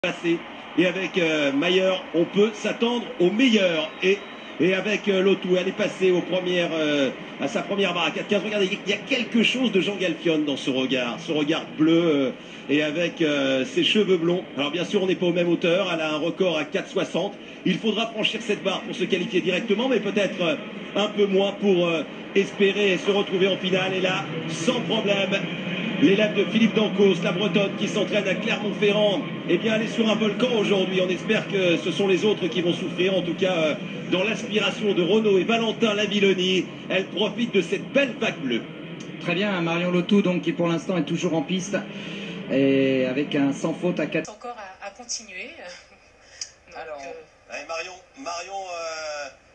Passé. Et avec Mayer, on peut s'attendre au meilleur. Et avec Lotou, elle est passée à sa première barre à 4-15. Regardez, il y a quelque chose de Jean Galfione dans ce regard bleu et avec ses cheveux blonds. Alors bien sûr, on n'est pas aux mêmes hauteurs. Elle a un record à 4,60. Il faudra franchir cette barre pour se qualifier directement, mais peut-être un peu moins pour espérer se retrouver en finale. Et là, sans problème, l'élève de Philippe Dancos, la Bretonne qui s'entraîne à Clermont-Ferrand, eh bien elle est sur un volcan aujourd'hui. On espère que ce sont les autres qui vont souffrir. En tout cas, dans l'aspiration de Renaud et Valentin Lavilloni, elle profite de cette belle vague bleue. Très bien, Marion Lotou, donc, qui pour l'instant est toujours en piste, et avec un sans faute à 4. Encore à continuer. Alors, allez, Marion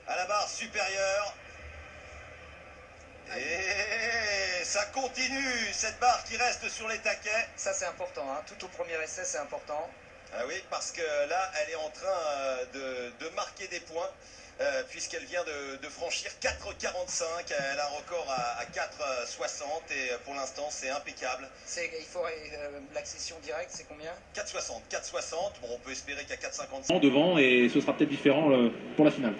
à la barre supérieure. Et ça continue, cette barre qui reste sur les taquets. Ça c'est important, hein. Tout au premier essai c'est important. Ah oui, parce que là elle est en train de marquer des points, puisqu'elle vient de franchir 4,45. Elle a un record à 4,60 et pour l'instant c'est impeccable. Il faut l'accession directe, c'est combien? 4,60. Bon, on peut espérer qu'à 4,55. Devant, et ce sera peut-être différent pour la finale.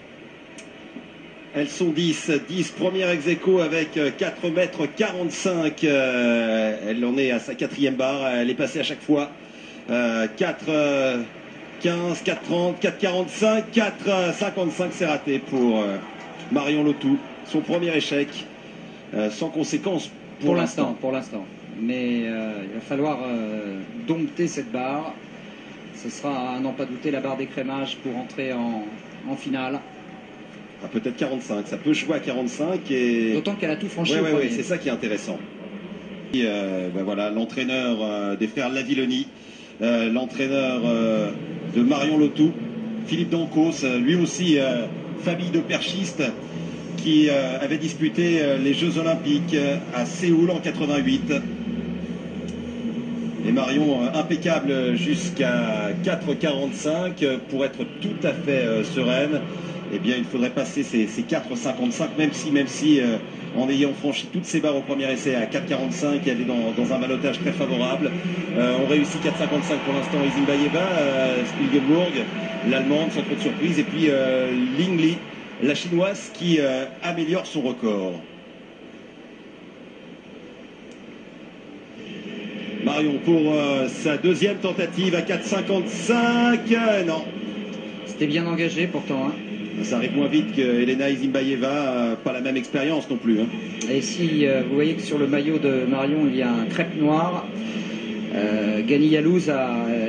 Elles sont 10 première ex-aequo avec 4,45 m. Elle en est à sa quatrième barre. Elle est passée à chaque fois 4,15, 4,30, 4,45, 4,55. C'est raté pour Marion Lotou. Son premier échec, sans conséquence pour l'instant. Mais il va falloir dompter cette barre. Ce sera, à n'en pas douter, la barre d'écrémage pour entrer en finale. Ah, peut-être 45, ça peut jouer à 45 et... D'autant qu'elle a tout franchi. Oui, c'est ça qui est intéressant. Et voilà, l'entraîneur des frères Lavilloni, l'entraîneur de Marion Lotou, Philippe Dancos, lui aussi famille de perchistes qui avait disputé les Jeux Olympiques à Séoul en 88. Et Marion impeccable jusqu'à 4,45 pour être tout à fait sereine. Eh bien, il faudrait passer ces 4,55, même si en ayant franchi toutes ces barres au premier essai à 4,45, elle est dans un ballottage très favorable. On réussit 4,55 pour l'instant Isinbayeva, Spielberg, l'Allemande, sans trop de surprise, et puis Ling Li, la Chinoise, qui améliore son record. Marion pour sa deuxième tentative à 4,55, non. C'était bien engagé pourtant, hein. Ça arrive moins vite que Elena Isinbayeva, pas la même expérience non plus. Hein. Et si vous voyez que sur le maillot de Marion, il y a un crêpe noir, Gani Yalouz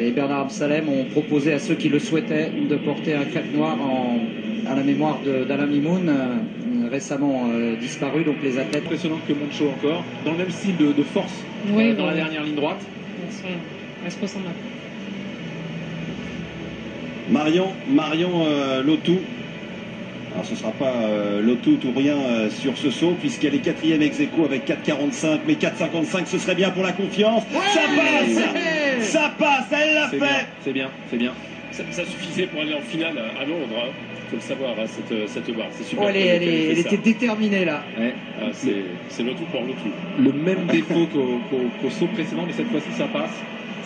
et Bernard Absalem ont proposé à ceux qui le souhaitaient de porter un crêpe noir à la mémoire d'Alain Mimoun, récemment disparu, donc les athlètes. Impressionnant que Moncho encore, dans le même style de force, oui, dans la dernière ligne droite. Elle se ressemble. Marion Lotou. Alors ce ne sera pas Lotou ou rien sur ce saut, puisqu'elle est quatrième ex-aequo avec 4,45, mais 4,55 ce serait bien pour la confiance. Ouais, ça passe, elle l'a fait. C'est bien. Ça suffisait pour aller en finale à Londres, hein. Faut le savoir, hein, cette barre, c'est super. Oh, elle était déterminée là. Ouais. C'est Lotou pour Lotou. Le même défaut qu'au saut précédent, mais cette fois-ci ça passe.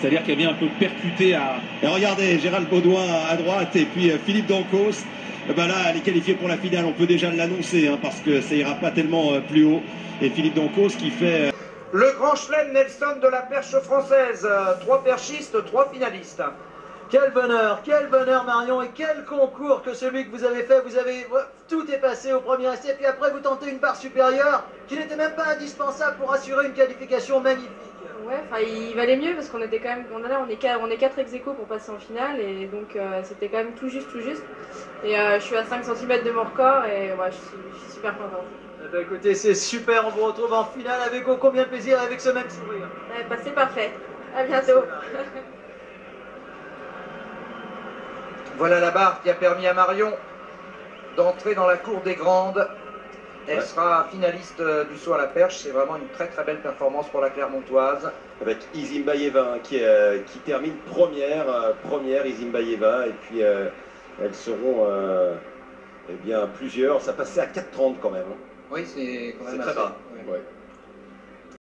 C'est-à-dire qu'elle vient un peu percuter à... Et regardez, Gérald Baudouin à droite et puis Philippe Dancos. Ben là, elle est qualifiée pour la finale, on peut déjà l'annoncer, hein, parce que ça ira pas tellement plus haut. Et Philippe Dancos qui fait... Le grand chelem Nelson de la perche française. 3 perchistes, 3 finalistes. Quel bonheur Marion, et quel concours que celui que vous avez fait. Tout est passé au premier essai, puis après vous tentez une barre supérieure qui n'était même pas indispensable pour assurer une qualification magnifique. Ouais, enfin il valait mieux parce qu'on était quand même, on est 4 ex-aequo pour passer en finale, et donc c'était quand même tout juste. Et je suis à 5 cm de mon record, et ouais, je suis super contente. Eh ben, écoutez, c'est super, on vous retrouve en finale avec combien de plaisir, avec ce même sourire. Ouais, bah, c'est parfait, à bientôt. Voilà la barre qui a permis à Marion d'entrer dans la cour des grandes. Elle sera finaliste du saut à la perche. C'est vraiment une très belle performance pour la Clermontoise. Avec Isinbayeva qui termine première Isinbayeva, et puis elles seront eh bien plusieurs. Ça passait à 4,30 quand même. Oui, c'est quand même très assez bas. Ouais.